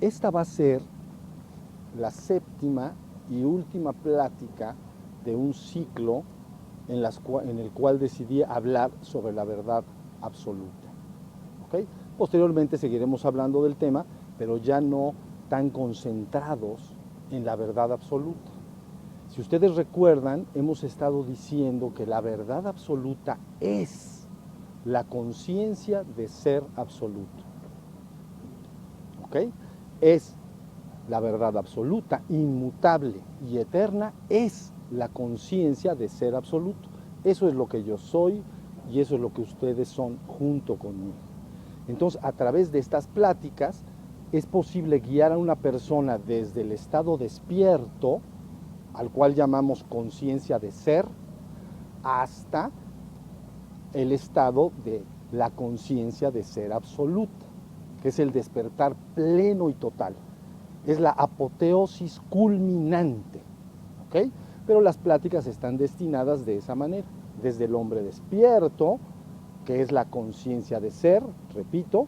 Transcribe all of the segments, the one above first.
esta va a ser la séptima y última plática de un ciclo en el cual decidí hablar sobre la verdad absoluta. ¿Okay? Posteriormente seguiremos hablando del tema, pero ya no tan concentrados en la verdad absoluta. Si ustedes recuerdan, hemos estado diciendo que la verdad absoluta es la conciencia de ser absoluto. ¿Ok? Es la verdad absoluta, inmutable y eterna, es la conciencia de ser absoluto. Eso es lo que yo soy y eso es lo que ustedes son junto conmigo. Entonces, a través de estas pláticas, es posible guiar a una persona desde el estado despierto, al cual llamamos conciencia de ser, hasta el estado de la conciencia de ser absoluta, que es el despertar pleno y total. Es la apoteosis culminante, ¿ok? Pero las pláticas están destinadas de esa manera, desde el hombre despierto, que es la conciencia de ser, repito,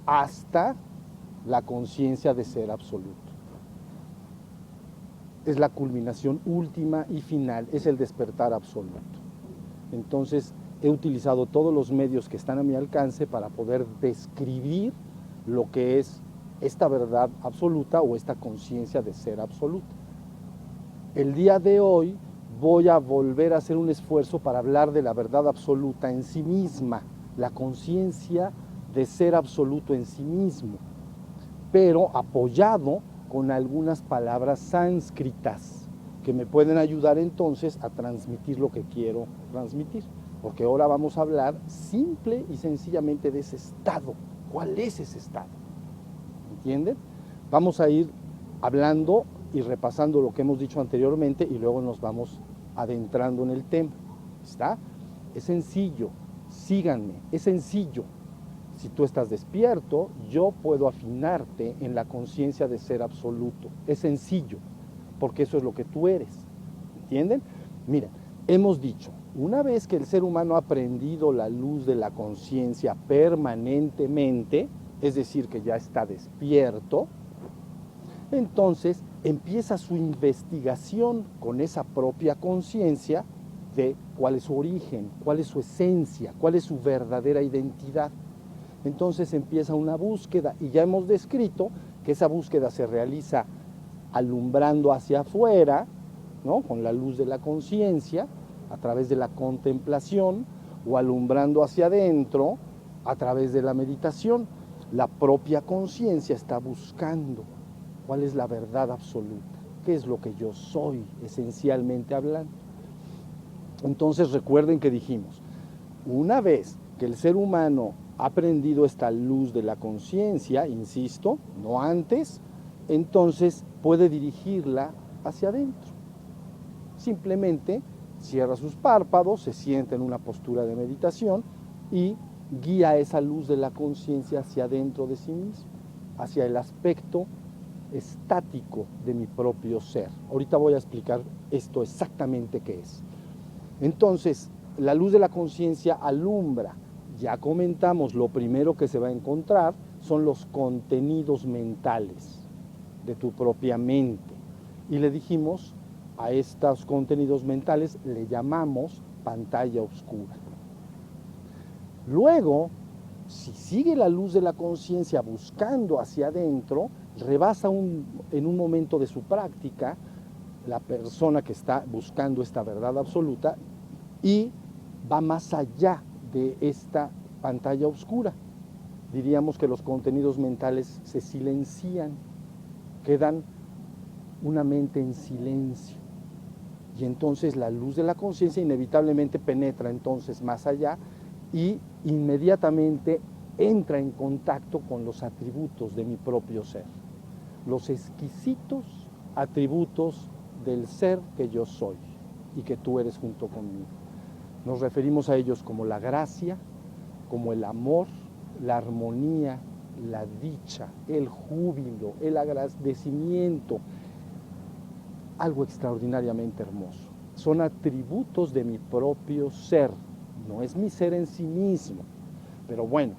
hasta la conciencia de ser absoluto. Es la culminación última y final, es el despertar absoluto. Entonces, he utilizado todos los medios que están a mi alcance para poder describir lo que es esta verdad absoluta o esta conciencia de ser absoluta. El día de hoy voy a volver a hacer un esfuerzo para hablar de la verdad absoluta en sí misma, la conciencia de ser absoluto en sí mismo, pero apoyado con algunas palabras sánscritas que me pueden ayudar entonces a transmitir lo que quiero transmitir. Porque ahora vamos a hablar simple y sencillamente de ese estado. ¿Cuál es ese estado? ¿Entienden? Vamos a ir hablando y repasando lo que hemos dicho anteriormente y luego nos vamos adentrando en el tema. ¿Está? Es sencillo, síganme, es sencillo. Si tú estás despierto, yo puedo afinarte en la conciencia de ser absoluto. Es sencillo, porque eso es lo que tú eres. ¿Entienden? Miren, hemos dicho, una vez que el ser humano ha aprendido la luz de la conciencia permanentemente, es decir, que ya está despierto, entonces empieza su investigación con esa propia conciencia de cuál es su origen, cuál es su esencia, cuál es su verdadera identidad. Entonces empieza una búsqueda y ya hemos descrito que esa búsqueda se realiza alumbrando hacia afuera, ¿no? Con la luz de la conciencia, a través de la contemplación, o alumbrando hacia adentro, a través de la meditación. La propia conciencia está buscando cuál es la verdad absoluta, qué es lo que yo soy, esencialmente hablando. Entonces recuerden que dijimos, una vez que el ser humano ha aprendido esta luz de la conciencia, insisto, no antes, entonces puede dirigirla hacia adentro. Simplemente cierra sus párpados, se sienta en una postura de meditación y guía esa luz de la conciencia hacia adentro de sí mismo, hacia el aspecto estático de mi propio ser. Ahorita voy a explicar esto exactamente qué es. Entonces, la luz de la conciencia alumbra. Ya comentamos, lo primero que se va a encontrar son los contenidos mentales de tu propia mente. Y le dijimos, a estos contenidos mentales le llamamos pantalla oscura. Luego, si sigue la luz de la conciencia buscando hacia adentro, rebasa en un momento de su práctica la persona que está buscando esta verdad absoluta y va más allá de esta pantalla oscura. Diríamos que los contenidos mentales se silencian, quedan una mente en silencio. Y entonces la luz de la conciencia inevitablemente penetra entonces más allá y inmediatamente entra en contacto con los atributos de mi propio ser, los exquisitos atributos del ser que yo soy y que tú eres junto conmigo. Nos referimos a ellos como la gracia, como el amor, la armonía, la dicha, el júbilo, el agradecimiento, algo extraordinariamente hermoso. Son atributos de mi propio ser, no es mi ser en sí mismo. Pero bueno,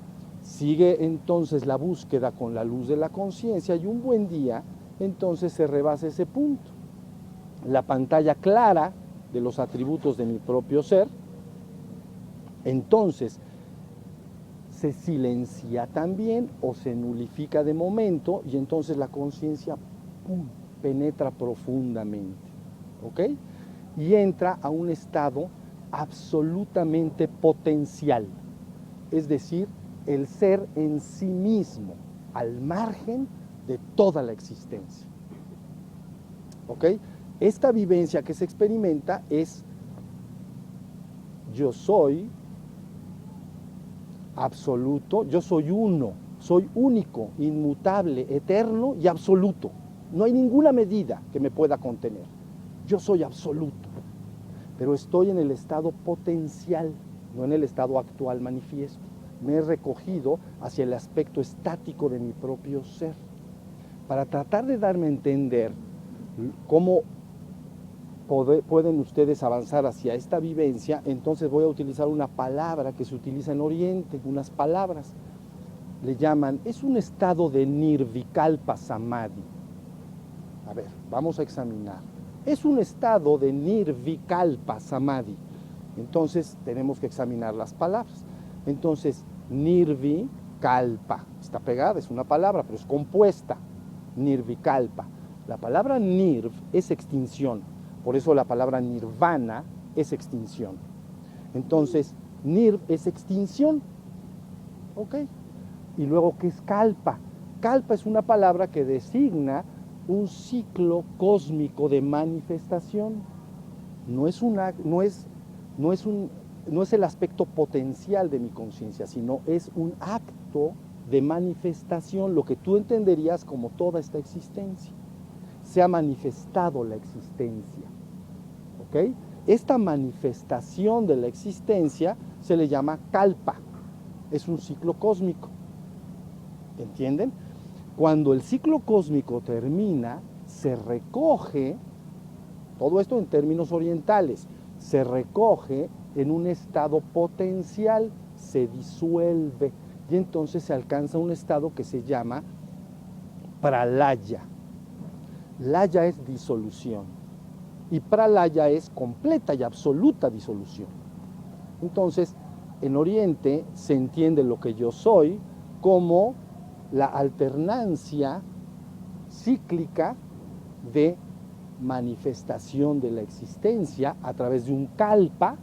Sigue entonces la búsqueda con la luz de la conciencia y un buen día entonces se rebasa ese punto. La pantalla clara de los atributos de mi propio ser, entonces se silencia también o se nulifica de momento y entonces la conciencia penetra profundamente, ¿ok? Y entra a un estado absolutamente potencial, es decir, el ser en sí mismo, al margen de toda la existencia, ¿ok? Esta vivencia que se experimenta es yo soy absoluto, yo soy uno, soy único, inmutable, eterno y absoluto. No hay ninguna medida que me pueda contener. Yo soy absoluto, pero estoy en el estado potencial, no en el estado actual manifiesto. Me he recogido hacia el aspecto estático de mi propio ser. Para tratar de darme a entender cómo pueden ustedes avanzar hacia esta vivencia, entonces voy a utilizar una palabra que se utiliza en Oriente, unas palabras. Le llaman, es un estado de nirvikalpa samadhi. A ver, vamos a examinar. Es un estado de nirvikalpa samadhi. Entonces tenemos que examinar las palabras. Entonces, nirvikalpa, está pegada, es una palabra, pero es compuesta. Nirvikalpa. La palabra nirv es extinción. Por eso la palabra nirvana es extinción. Entonces, nirv es extinción. ¿Ok? Y luego, ¿qué es kalpa? Kalpa es una palabra que designa un ciclo cósmico de manifestación. No es el aspecto potencial de mi conciencia, sino es un acto de manifestación, lo que tú entenderías como toda esta existencia. Se ha manifestado la existencia. ¿Ok? Esta manifestación de la existencia se le llama kalpa. Es un ciclo cósmico. ¿Entienden? Cuando el ciclo cósmico termina, se recoge, todo esto en términos orientales, se recoge en un estado potencial, se disuelve y entonces se alcanza un estado que se llama pralaya. Laya es disolución y pralaya es completa y absoluta disolución. Entonces, en Oriente se entiende lo que yo soy como la alternancia cíclica de manifestación de la existencia a través de un kalpa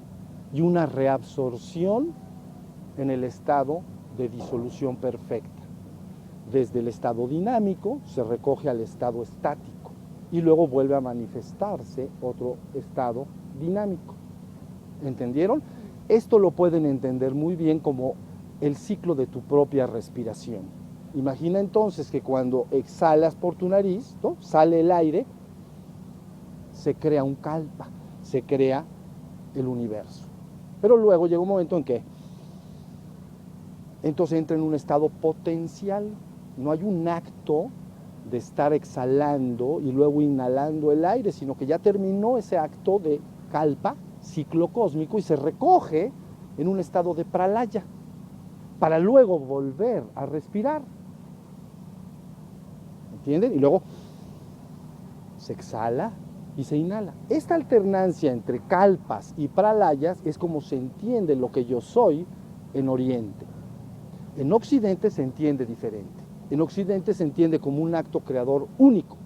y una reabsorción en el estado de disolución perfecta. Desde el estado dinámico se recoge al estado estático y luego vuelve a manifestarse otro estado dinámico. ¿Entendieron? Esto lo pueden entender muy bien como el ciclo de tu propia respiración. Imagina entonces que cuando exhalas por tu nariz, ¿no?, sale el aire, se crea un kalpa, se crea el universo. Pero luego llega un momento en que entonces entra en un estado potencial. No hay un acto de estar exhalando y luego inhalando el aire, sino que ya terminó ese acto de kalpa, ciclo cósmico, y se recoge en un estado de pralaya, para luego volver a respirar. ¿Entienden? Y luego se exhala y se inhala. Esta alternancia entre kalpas y pralayas es como se entiende lo que yo soy en Oriente. En Occidente se entiende diferente. En Occidente se entiende como un acto creador único.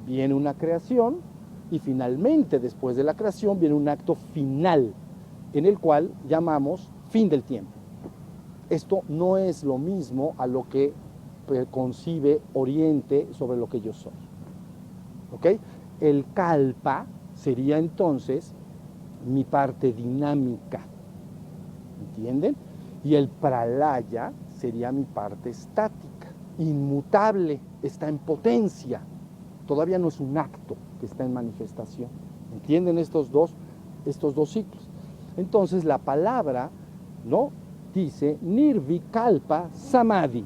Viene una creación y finalmente, después de la creación, viene un acto final, en el cual llamamos fin del tiempo. Esto no es lo mismo a lo que concibe Oriente sobre lo que yo soy. ¿Ok? El kalpa sería entonces mi parte dinámica. ¿Entienden? Y el pralaya sería mi parte estática, inmutable, está en potencia. Todavía no es un acto que está en manifestación. ¿Entienden estos dos ciclos? Entonces la palabra, ¿no?, dice nirvikalpa samadhi.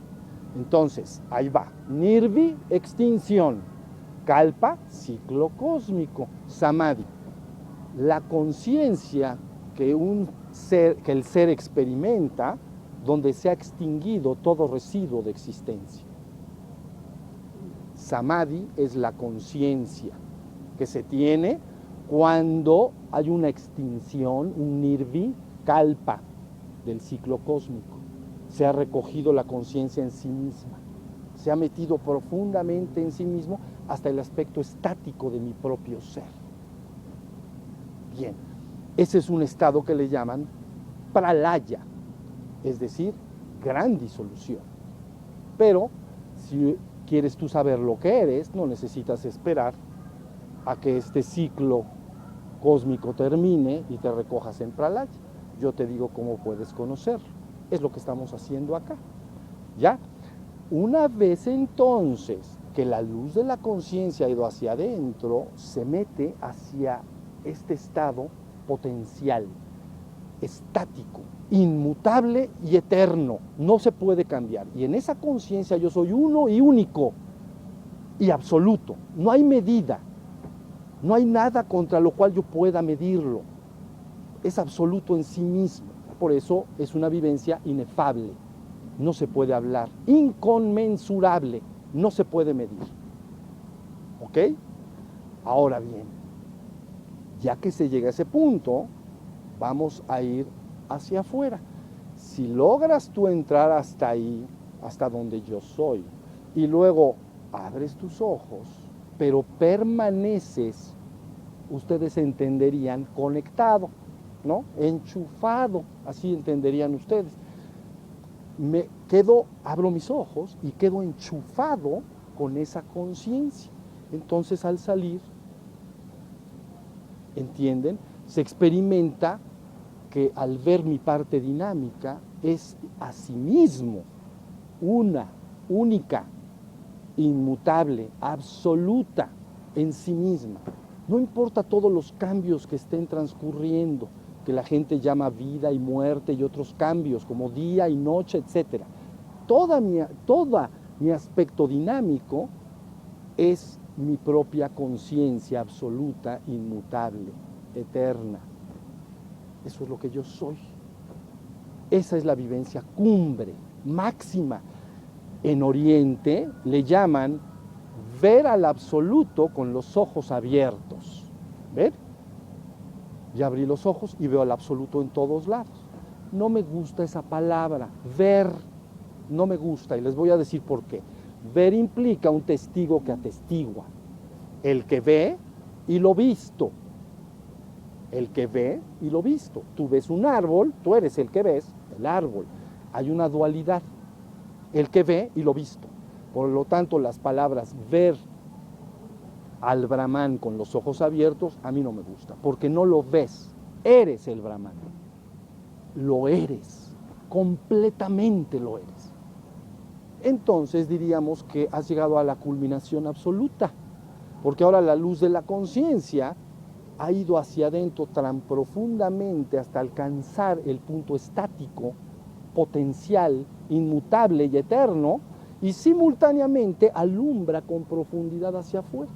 Entonces, ahí va. Nirvi, extinción. Kalpa, ciclo cósmico. Samadhi. La conciencia que el ser experimenta donde se ha extinguido todo residuo de existencia. Samadhi es la conciencia que se tiene cuando hay una extinción, un nirvi kalpa del ciclo cósmico. Se ha recogido la conciencia en sí misma, se ha metido profundamente en sí mismo hasta el aspecto estático de mi propio ser. Bien, ese es un estado que le llaman pralaya, es decir, gran disolución. Pero si quieres tú saber lo que eres, no necesitas esperar a que este ciclo cósmico termine y te recojas en pralaya. Yo te digo cómo puedes conocerlo. Es lo que estamos haciendo acá. ¿Ya? Una vez entonces que la luz de la conciencia ha ido hacia adentro, se mete hacia este estado potencial, estático, inmutable y eterno. No se puede cambiar. Y en esa conciencia yo soy uno y único y absoluto. No hay medida. No hay nada contra lo cual yo pueda medirlo. Es absoluto en sí mismo. Por eso es una vivencia inefable. No se puede hablar. Inconmensurable. No se puede medir. ¿Ok? Ahora bien, ya que se llega a ese punto, vamos a ir hacia afuera. Si logras tú entrar hasta ahí, hasta donde yo soy, y luego abres tus ojos, pero permaneces, ustedes entenderían, conectado, ¿no? Enchufado, así entenderían ustedes. Me quedo, abro mis ojos y quedo enchufado con esa conciencia. Entonces al salir, ¿entienden? Se experimenta que al ver mi parte dinámica es asimismo una, única, inmutable, absoluta en sí misma. No importa todos los cambios que estén transcurriendo, que la gente llama vida y muerte y otros cambios como día y noche, etc. Todo mi aspecto dinámico es mi propia conciencia absoluta, inmutable, eterna. Eso es lo que yo soy. Esa es la vivencia cumbre, máxima. En Oriente le llaman ver al absoluto con los ojos abiertos. ¿Ver? Ya abrí los ojos y veo al absoluto en todos lados. No me gusta esa palabra, ver, no me gusta, y les voy a decir por qué. Ver implica un testigo que atestigua. El que ve y lo visto. El que ve y lo visto. Tú ves un árbol, tú eres el que ves el árbol. Hay una dualidad. El que ve y lo visto. Por lo tanto, las palabras ver al Brahman con los ojos abiertos a mí no me gusta, porque no lo ves, eres el Brahman. Lo eres, completamente lo eres. Entonces diríamos que has llegado a la culminación absoluta, porque ahora la luz de la conciencia ha ido hacia adentro tan profundamente hasta alcanzar el punto estático, potencial, inmutable y eterno, y simultáneamente alumbra con profundidad hacia afuera.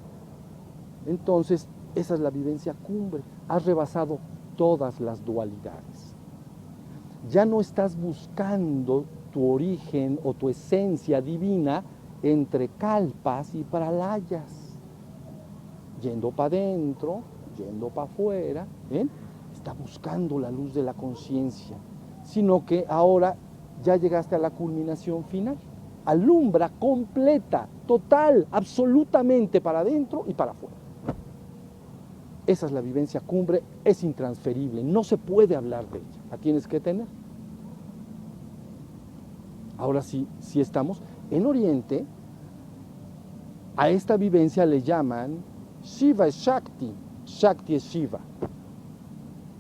Entonces, esa es la vivencia cumbre. Has rebasado todas las dualidades. Ya no estás buscando tu origen o tu esencia divina entre kalpas y pralayas. Yendo para adentro, yendo para afuera, ¿ven? Está buscando la luz de la conciencia. Sino que ahora ya llegaste a la culminación final. Alumbra completa, total, absolutamente para adentro y para afuera. Esa es la vivencia cumbre, es intransferible, no se puede hablar de ella, la tienes que tener. Ahora sí estamos en Oriente, a esta vivencia le llaman Shiva es Shakti, Shakti es Shiva.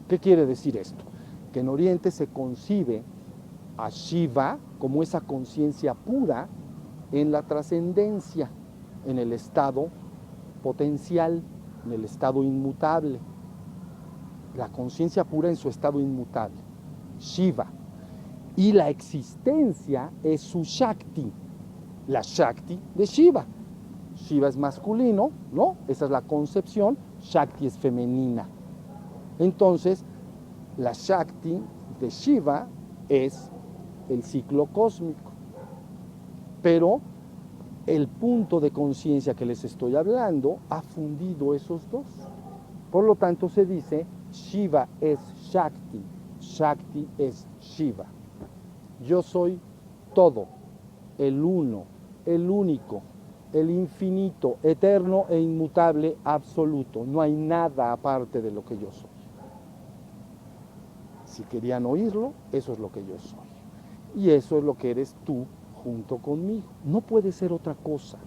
¿Qué quiere decir esto? Que en Oriente se concibe a Shiva como esa conciencia pura en la trascendencia, en el estado potencial, en el estado inmutable. La conciencia pura en su estado inmutable, Shiva. Y la existencia es su Shakti, la Shakti de Shiva. Shiva es masculino, ¿no? Esa es la concepción, Shakti es femenina. Entonces, la Shakti de Shiva es el ciclo cósmico. Pero el punto de conciencia que les estoy hablando ha fundido esos dos. Por lo tanto se dice Shiva es Shakti, Shakti es Shiva. Yo soy todo, el uno, el único, el infinito, eterno e inmutable, absoluto. No hay nada aparte de lo que yo soy. Si querían oírlo, eso es lo que yo soy. Y eso es lo que eres tú junto conmigo. No puede ser otra cosa.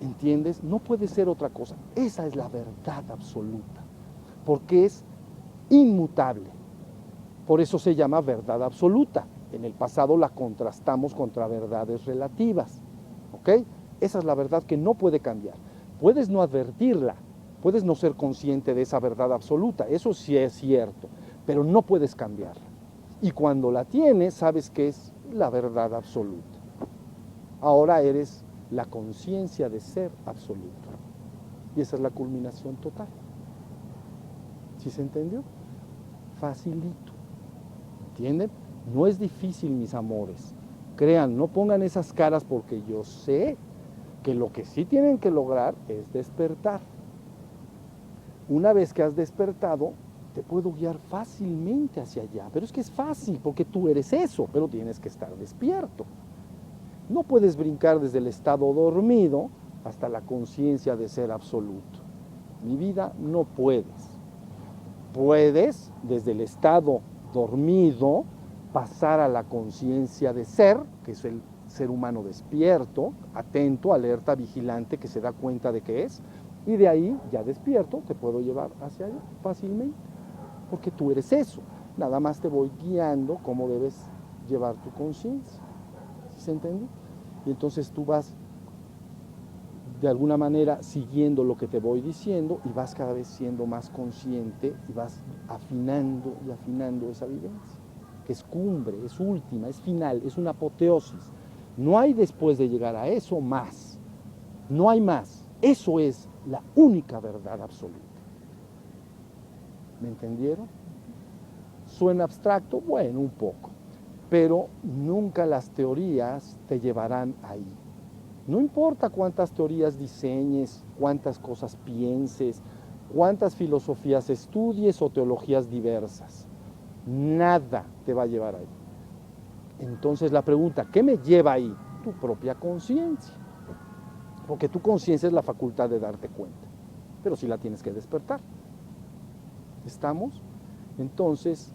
¿Entiendes? No puede ser otra cosa. Esa es la verdad absoluta. Porque es inmutable. Por eso se llama verdad absoluta. En el pasado la contrastamos contra verdades relativas. ¿Ok? Esa es la verdad que no puede cambiar. Puedes no advertirla, puedes no ser consciente de esa verdad absoluta, eso sí es cierto, pero no puedes cambiarla. Y cuando la tienes, sabes que es la verdad absoluta. Ahora eres la conciencia de ser absoluto. Y esa es la culminación total. ¿Sí se entendió? Facilito. ¿Entienden? No es difícil, mis amores. Crean, no pongan esas caras porque yo sé que lo que sí tienen que lograr es despertar. Una vez que has despertado, te puedo guiar fácilmente hacia allá. Pero es que es fácil porque tú eres eso, pero tienes que estar despierto. No puedes brincar desde el estado dormido hasta la conciencia de ser absoluto. Mi vida, no puedes. Puedes, desde el estado dormido, pasar a la conciencia de ser, que es el ser humano despierto, atento, alerta, vigilante, que se da cuenta de que es, y de ahí, ya despierto, te puedo llevar hacia allá fácilmente, porque tú eres eso. Nada más te voy guiando cómo debes llevar tu conciencia. ¿Sí se entiende? Y entonces tú vas de alguna manera siguiendo lo que te voy diciendo y vas cada vez siendo más consciente y vas afinando y afinando esa vivencia, que es cumbre, es última, es final, es una apoteosis. No hay después de llegar a eso más, no hay más. Eso es la única verdad absoluta. ¿Me entendieron? ¿Suena abstracto? Bueno, un poco, pero nunca las teorías te llevarán ahí. No importa cuántas teorías diseñes, cuántas cosas pienses, cuántas filosofías estudies o teologías diversas, nada te va a llevar ahí. Entonces la pregunta, ¿qué me lleva ahí? Tu propia conciencia. Porque tu conciencia es la facultad de darte cuenta, pero sí la tienes que despertar. ¿Estamos? Entonces,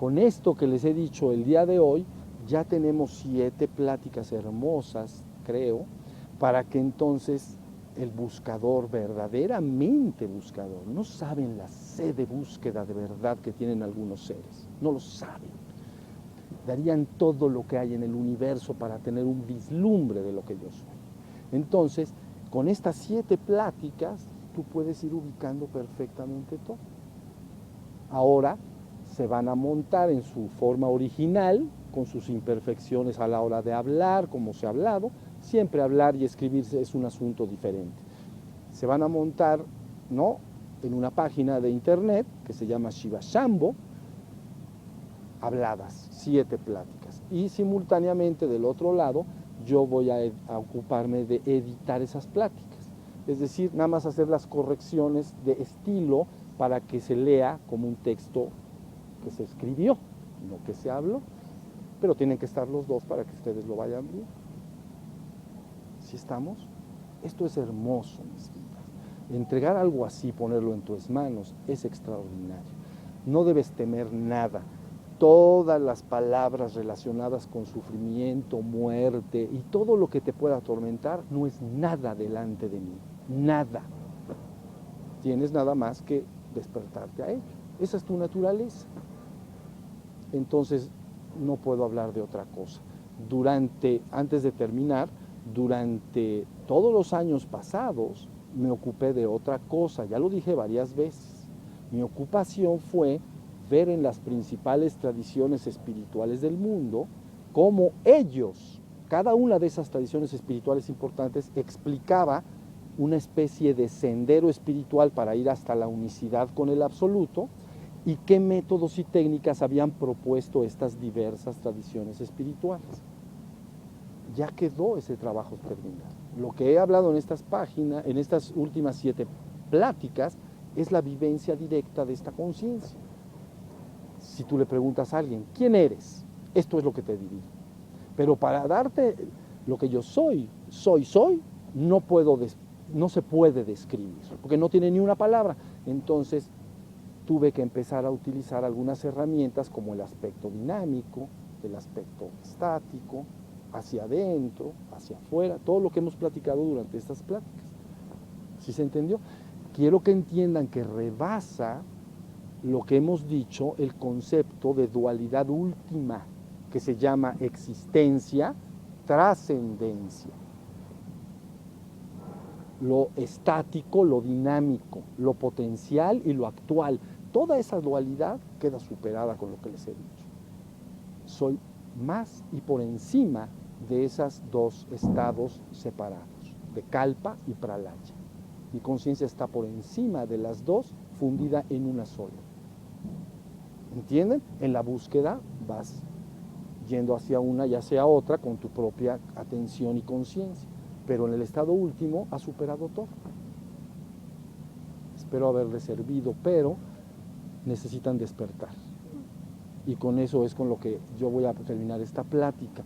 con esto que les he dicho el día de hoy, ya tenemos 7 pláticas hermosas, creo, para que entonces el buscador, verdaderamente buscador, no saben la sed de búsqueda de verdad que tienen algunos seres, no lo saben. Darían todo lo que hay en el universo para tener un vislumbre de lo que yo soy. Entonces, con estas 7 pláticas, tú puedes ir ubicando perfectamente todo. Ahora se van a montar en su forma original, con sus imperfecciones a la hora de hablar, como se ha hablado. Siempre hablar y escribirse es un asunto diferente. Se van a montar, ¿no?, en una página de internet que se llama Shiva Shambho, habladas, 7 pláticas. Y simultáneamente del otro lado yo voy a ocuparme de editar esas pláticas. Es decir, nada más hacer las correcciones de estilo para que se lea como un texto que se escribió, no que se habló. Pero tienen que estar los dos para que ustedes lo vayan viendo. ¿Sí estamos? Esto es hermoso, mis vidas. Entregar algo así, ponerlo en tus manos, es extraordinario. No debes temer nada. Todas las palabras relacionadas con sufrimiento, muerte y todo lo que te pueda atormentar no es nada delante de mí. Nada. Tienes nada más que despertarte a ello. Esa es tu naturaleza. Entonces, no puedo hablar de otra cosa. Antes de terminar, durante todos los años pasados, me ocupé de otra cosa. Ya lo dije varias veces. Mi ocupación fue ver en las principales tradiciones espirituales del mundo cómo ellos, cada una de esas tradiciones espirituales importantes, explicaba una especie de sendero espiritual para ir hasta la unicidad con el absoluto, y qué métodos y técnicas habían propuesto estas diversas tradiciones espirituales. Ya quedó ese trabajo terminado. Lo que he hablado en estas páginas, en estas últimas 7 pláticas, es la vivencia directa de esta conciencia. Si tú le preguntas a alguien, ¿quién eres? Esto es lo que te diría. Pero para darte lo que yo soy, no se puede describir, porque no tiene ni una palabra. Entonces, tuve que empezar a utilizar algunas herramientas como el aspecto dinámico, el aspecto estático, hacia adentro, hacia afuera, todo lo que hemos platicado durante estas pláticas. ¿Sí se entendió? Quiero que entiendan que rebasa lo que hemos dicho el concepto de dualidad última, que se llama existencia, trascendencia. Lo estático, lo dinámico, lo potencial y lo actual. Toda esa dualidad queda superada con lo que les he dicho. Soy más y por encima de esos 2 estados separados, de Kalpa y Pralaya. Mi conciencia está por encima de las 2, fundida en una sola. ¿Entienden? En la búsqueda vas yendo hacia una y hacia otra con tu propia atención y conciencia. Pero en el estado último has superado todo. Espero haberles servido, pero necesitan despertar. Y con eso es con lo que yo voy a terminar esta plática.